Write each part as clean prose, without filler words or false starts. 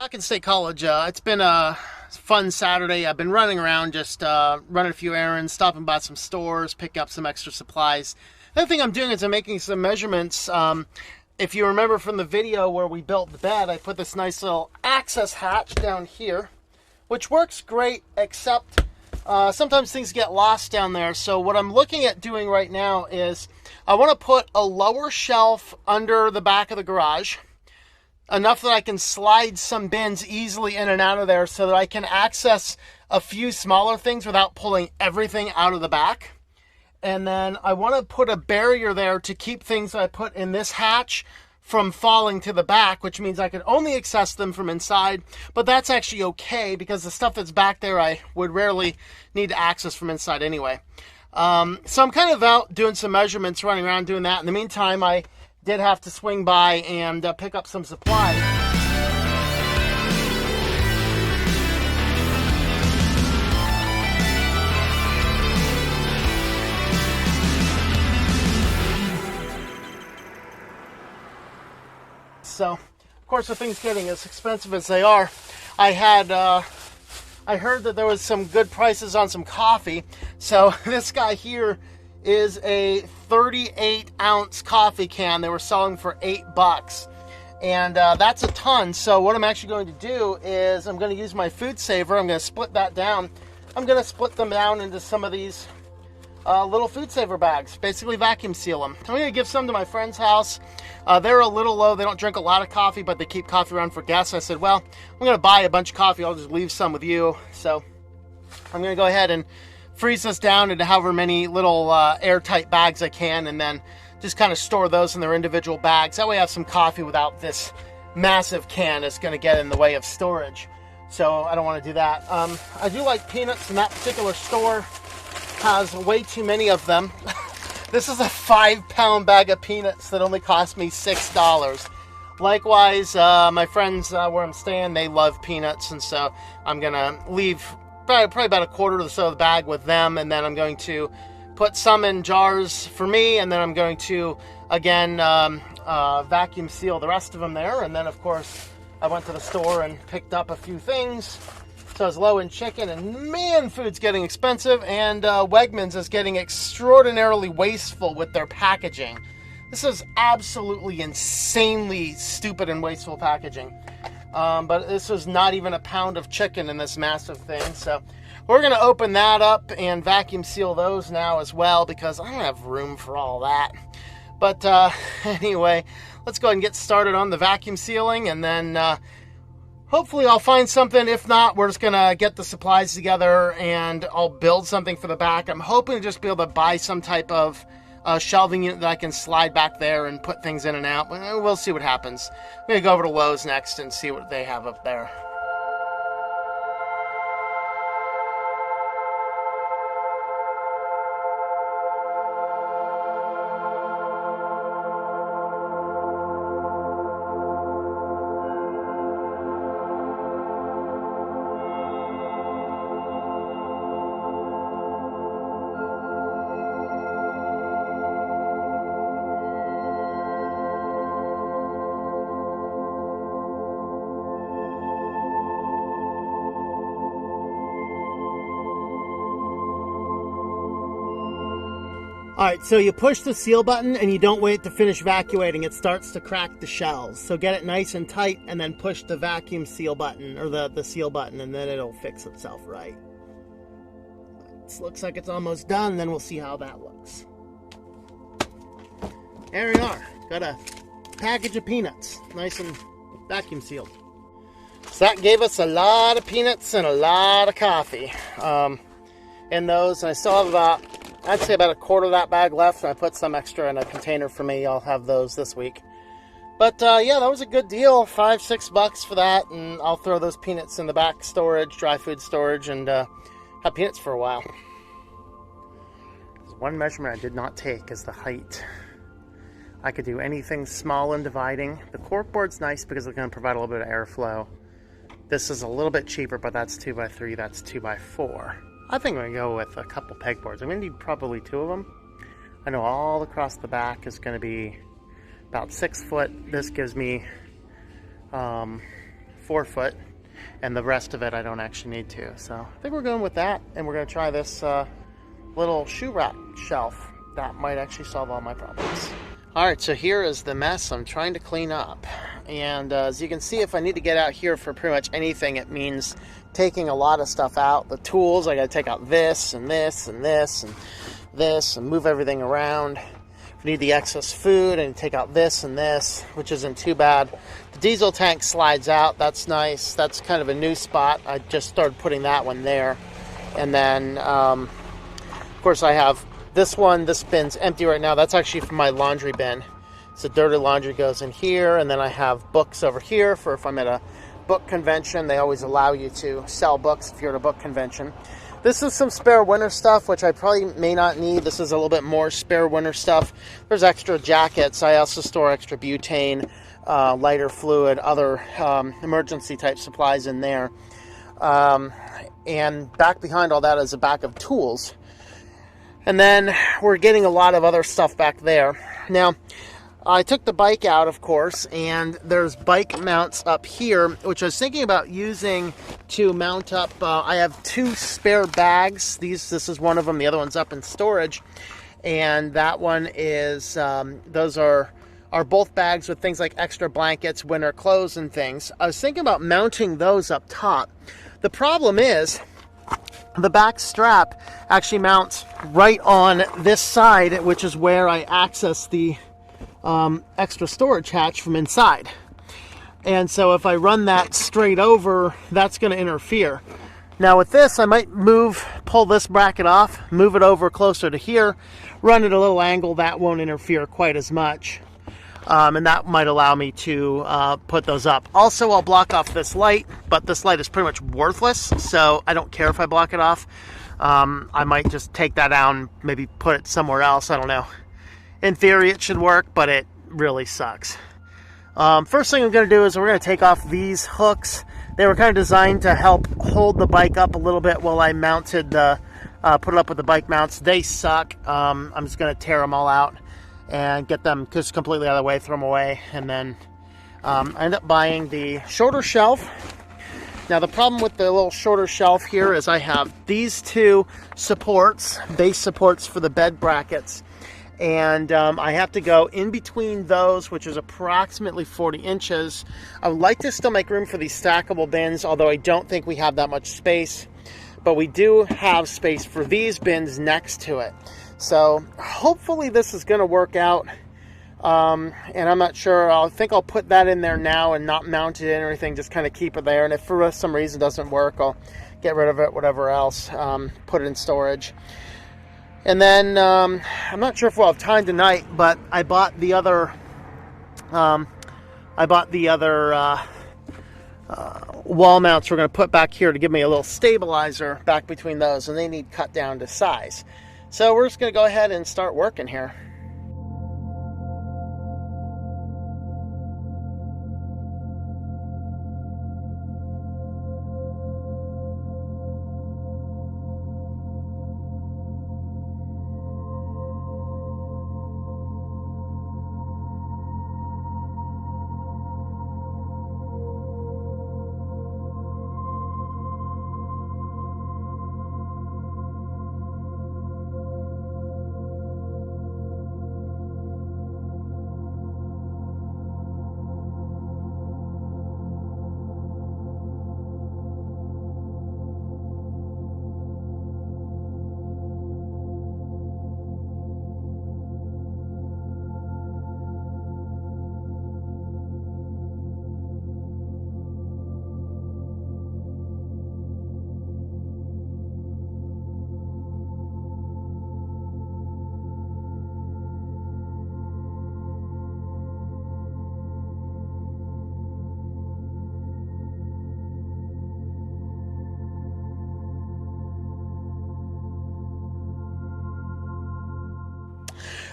Back in State College, it's been a fun Saturday. I've been running around, just running a few errands, stopping by some stores, picking up some extra supplies. The other thing I'm doing is I'm making some measurements. If you remember from the video where we built the bed, I put this nice little access hatch down here, which works great, except sometimes things get lost down there. So what I'm looking at doing right now is I want to put a lower shelf under the back of the garage, enough that I can slide some bins easily in and out of there so that I can access a few smaller things without pulling everything out of the back. And then I want to put a barrier there to keep things I put in this hatch from falling to the back, which means I can only access them from inside. But that's actually okay because the stuff that's back there I would rarely need to access from inside anyway. So I'm kind of out doing some measurements, running around doing that. In the meantime, I did have to swing by and pick up some supplies. So, of course, with things getting as expensive as they are, I heard that there was some good prices on some coffee. So this guy here is a 38-ounce coffee can. They were selling for $8, and that's a ton. So what I'm actually going to do is I'm going to use my food saver. I'm going to split that down. I'm going to split them down into some of these little food saver bags, basically vacuum seal them. I'm going to give some to my friend's house. They're a little low. They don't drink a lot of coffee, but they keep coffee around for guests. I said, well, I'm going to buy a bunch of coffee. I'll just leave some with you. So I'm going to go ahead and freeze this down into however many little airtight bags I can, and then just kind of store those in their individual bags. That way I have some coffee without this massive can that's going to get in the way of storage. So I don't want to do that. I do like peanuts, and that particular store has way too many of them. This is a 5-pound bag of peanuts that only cost me $6. Likewise, my friends where I'm staying, they love peanuts, and so I'm going to leave probably about a quarter or so of the bag with them, and then I'm going to put some in jars for me, and then I'm going to, again, vacuum seal the rest of them there. And then, of course, I went to the store and picked up a few things. So I was low in chicken, and man, food's getting expensive, and Wegmans is getting extraordinarily wasteful with their packaging. This is absolutely insanely stupid and wasteful packaging. But this was not even a pound of chicken in this massive thing. So we're going to open that up and vacuum seal those now as well, because I don't have room for all that. But anyway, let's go ahead and get started on the vacuum sealing, and then hopefully I'll find something. If not, we're just going to get the supplies together and I'll build something for the back. I'm hoping to just be able to buy some type of shelving unit that I can slide back there and put things in and out. We'll see what happens. I'm going to go over to Lowe's next and see what they have up there. Alright, so you push the seal button and you don't wait to finish vacuuming. It starts to crack the shells. So get it nice and tight and then push the vacuum seal button, or the seal button, and then it'll fix itself right. This looks like it's almost done, then we'll see how that looks. There we are. Got a package of peanuts, nice and vacuum sealed. So that gave us a lot of peanuts and a lot of coffee in those. I still have I'd say about a quarter of that bag left, and I put some extra in a container for me. I'll have those this week. But yeah, that was a good deal. $5-6 for that, and I'll throw those peanuts in the back storage, dry food storage, and have peanuts for a while. There's one measurement I did not take is the height. I could do anything small and dividing. The corkboard's nice because it's going to provide a little bit of airflow. This is a little bit cheaper, but that's 2x3, that's 2x4. I think I'm going to go with a couple pegboards. I'm going to need probably 2 of them. I know all across the back is going to be about 6 foot. This gives me 4 4-foot, and the rest of it I don't actually need to. So I think we're going with that, and we're going to try this little shoe rack shelf. That might actually solve all my problems. All right, so here is the mess I'm trying to clean up. And as you can see, if I need to get out here for pretty much anything, it means taking a lot of stuff out. The tools, I got to take out this and this and this and this and move everything around. If I need the excess food, and take out this and this, which isn't too bad. The diesel tank slides out. That's nice. That's kind of a new spot. I just started putting that one there. And then, of course, I have this one. This bin's empty right now. That's actually from my laundry bin. So dirty laundry goes in here, and then I have books over here for if I'm at a book convention. They always allow you to sell books if you're at a book convention. This is some spare winter stuff, which I probably may not need. This is a little bit more spare winter stuff. There's extra jackets. I also store extra butane, lighter fluid, other emergency type supplies in there. And back behind all that is a bag of tools. And then we're getting a lot of other stuff back there. Now, I took the bike out, of course, and there's bike mounts up here, which I was thinking about using to mount up. I have 2 spare bags. This is one of them. The other one's up in storage. And that one is, those are both bags with things like extra blankets, winter clothes, and things. I was thinking about mounting those up top. The problem is, the back strap actually mounts right on this side, which is where I access the extra storage hatch from inside. And so if I run that straight over, that's going to interfere. Now with this, I might pull this bracket off, move it over closer to here, run at a little angle. That won't interfere quite as much. And that might allow me to put those up. Also, I'll block off this light, but this light is pretty much worthless, so I don't care if I block it off. I might just take that out and maybe put it somewhere else. I don't know. In theory, it should work, but it really sucks. First thing I'm going to do is we're going to take off these hooks. They were kind of designed to help hold the bike up a little bit while I mounted put it up with the bike mounts. They suck. I'm just going to tear them all out and get them just completely out of the way, throw them away, and then I end up buying the shorter shelf. Now the problem with the little shorter shelf here is I have these 2 supports, base supports for the bed brackets, and I have to go in between those, which is approximately 40 inches. I would like to still make room for these stackable bins, although I don't think we have that much space, but we do have space for these bins next to it. So hopefully this is going to work out, and I'm not sure. I think I'll put that in there now and not mount it in or anything, just kind of keep it there. And if for some reason it doesn't work, I'll get rid of it, whatever else, put it in storage. And then I'm not sure if we'll have time tonight, but I bought the other wall mounts we're going to put back here to give me a little stabilizer back between those, and they need cut down to size. So we're just going to go ahead and start working here.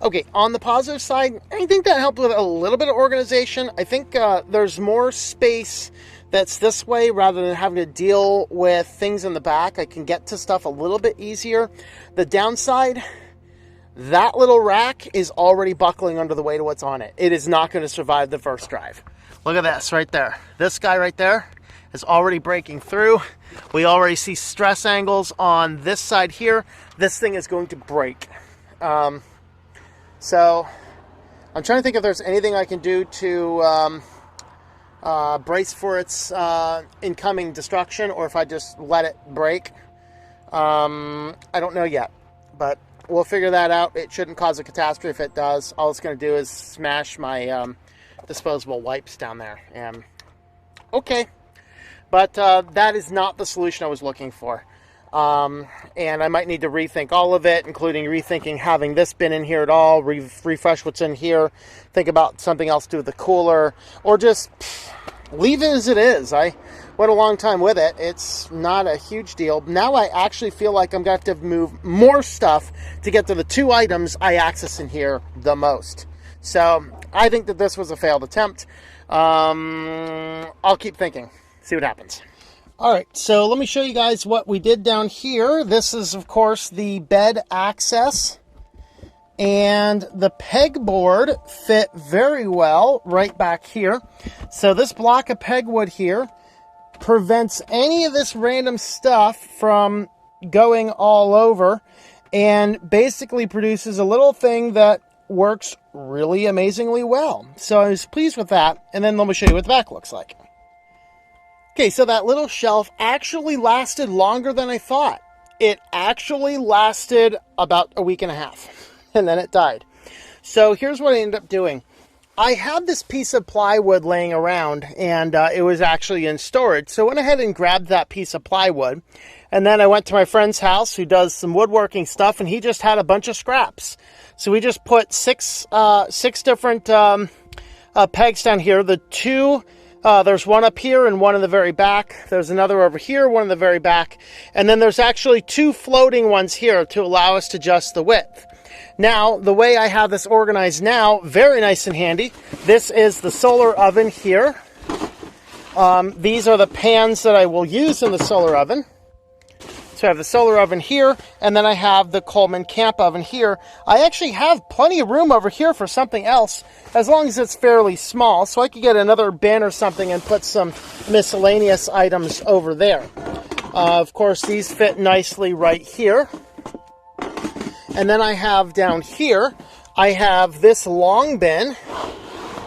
Okay, on the positive side, I think that helped with a little bit of organization. I think there's more space that's this way rather than having to deal with things in the back. I can get to stuff a little bit easier. The downside, that little rack is already buckling under the weight of what's on it. It is not going to survive the first drive. Look at this right there. This guy right there, is already breaking through. We already see stress angles on this side here. This thing is going to break. So I'm trying to think if there's anything I can do to brace for its incoming destruction, or if I just let it break. I don't know yet, but we'll figure that out. It shouldn't cause a catastrophe. If it does, all it's going to do is smash my disposable wipes down there. And okay, but that is not the solution I was looking for. And I might need to rethink all of it, including rethinking having this bin in here at all, refresh what's in here, think about something else to do with the cooler, or just leave it as it is. I went a long time with it. It's not a huge deal. Now I actually feel like I'm going to have to move more stuff to get to the 2 items I access in here the most. So I think that this was a failed attempt. I'll keep thinking, see what happens. All right, so let me show you guys what we did down here. This is, of course, the bed access. And the pegboard fit very well right back here. So this block of pegwood here prevents any of this random stuff from going all over, and basically produces a little thing that works really amazingly well. So I was pleased with that. And then let me show you what the back looks like. Okay, so that little shelf actually lasted longer than I thought. It actually lasted about a week and a half, and then it died. So here's what I ended up doing. I had this piece of plywood laying around, and it was actually in storage. So I went ahead and grabbed that piece of plywood, and then I went to my friend's house who does some woodworking stuff, and he just had a bunch of scraps. So we just put six different pegs down here. The 2... there's one up here and one in the very back. There's another over here, one in the very back. And then there's actually 2 floating ones here to allow us to adjust the width. Now, the way I have this organized now, very nice and handy. This is the solar oven here. These are the pans that I will use in the solar oven. So I have the solar oven here, and then I have the Coleman camp oven here. I actually have plenty of room over here for something else, as long as it's fairly small, so I could get another bin or something and put some miscellaneous items over there. Of course, these fit nicely right here. And then I have down here, I have this long bin,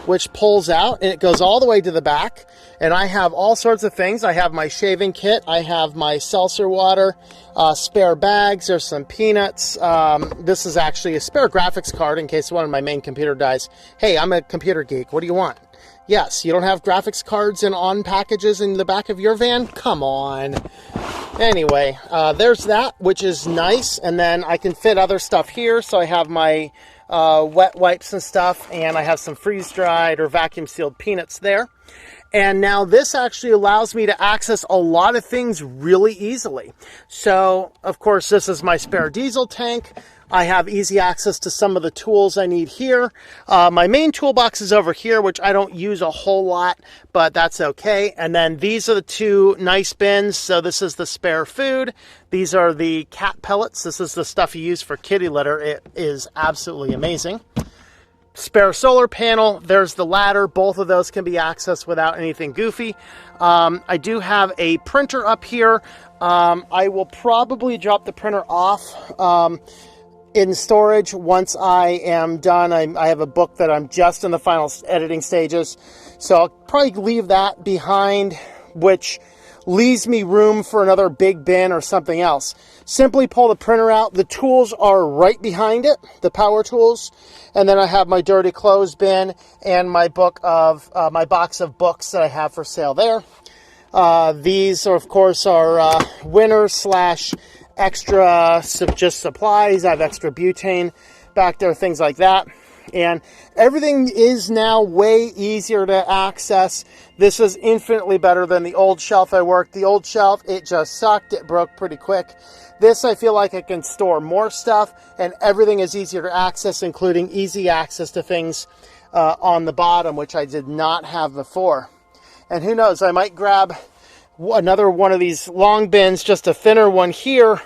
which pulls out, and it goes all the way to the back. And I have all sorts of things. I have my shaving kit. I have my seltzer water, spare bags. There's some peanuts. This is actually a spare graphics card in case one of my main computer dies. Hey, I'm a computer geek. What do you want? Yes, you don't have graphics cards and on packages in the back of your van? Come on. Anyway, there's that, which is nice. And then I can fit other stuff here. So I have my wet wipes and stuff, and I have some freeze-dried or vacuum-sealed peanuts there. And now this actually allows me to access a lot of things really easily. So, of course, this is my spare diesel tank. I have easy access to some of the tools I need here. My main toolbox is over here, which I don't use a whole lot, but that's okay. And then these are the 2 nice bins. So this is the spare food. These are the cat pellets. This is the stuff you use for kitty litter. It is absolutely amazing. Spare solar panel, there's the ladder. Both of those can be accessed without anything goofy. I do have a printer up here. I will probably drop the printer off in storage once I am done. I have a book that I'm just in the final editing stages, so I'll probably leave that behind, which leaves me room for another big bin or something else. Simply pull the printer out. The tools are right behind it, the power tools. And then I have my dirty clothes bin and my box of books that I have for sale there. These are, of course, are winter / extra just supplies. I have extra butane back there, things like that. And everything is now way easier to access. This is infinitely better than the old shelf I worked. The old shelf, it just sucked. It broke pretty quick. This, I feel like I can store more stuff, and everything is easier to access, including easy access to things on the bottom, which I did not have before. And who knows, I might grab another one of these long bins, just a thinner one here,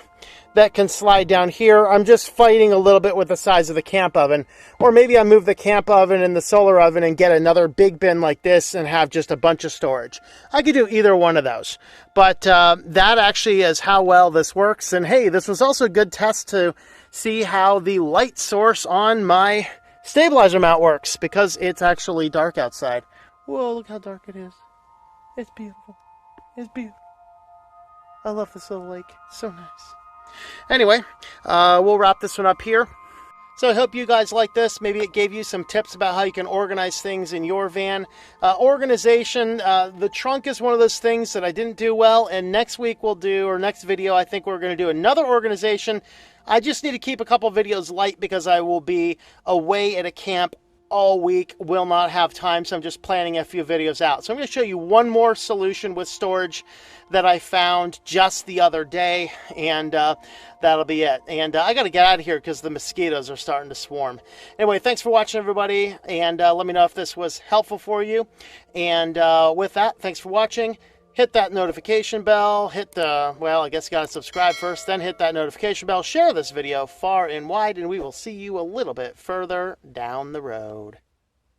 that can slide down here. I'm just fighting a little bit with the size of the camp oven. Or maybe I move the camp oven and the solar oven and get another big bin like this and have just a bunch of storage. I could do either one of those. But that actually is how well this works. And hey, this was also a good test to see how the light source on my stabilizer mount works, because it's actually dark outside. Whoa, look how dark it is. It's beautiful. It's beautiful. I love this little lake. So nice. Anyway, we'll wrap this one up here. So I hope you guys like this. Maybe it gave you some tips about how you can organize things in your van. Organization, the trunk is one of those things that I didn't do well. And next week we'll do, or next video, I think we're going to do another organization. I just need to keep a couple videos light because I will be away at a camp all week, will not have time, so I'm just planning a few videos out. So I'm going to show you one more solution with storage that I found just the other day, and that'll be it. And I got to get out of here because the mosquitoes are starting to swarm. Anyway, thanks for watching, everybody, and let me know if this was helpful for you. And with that, thanks for watching. Hit that notification bell, hit the, well, I guess you gotta subscribe first, then hit that notification bell, share this video far and wide, and we will see you a little bit further down the road.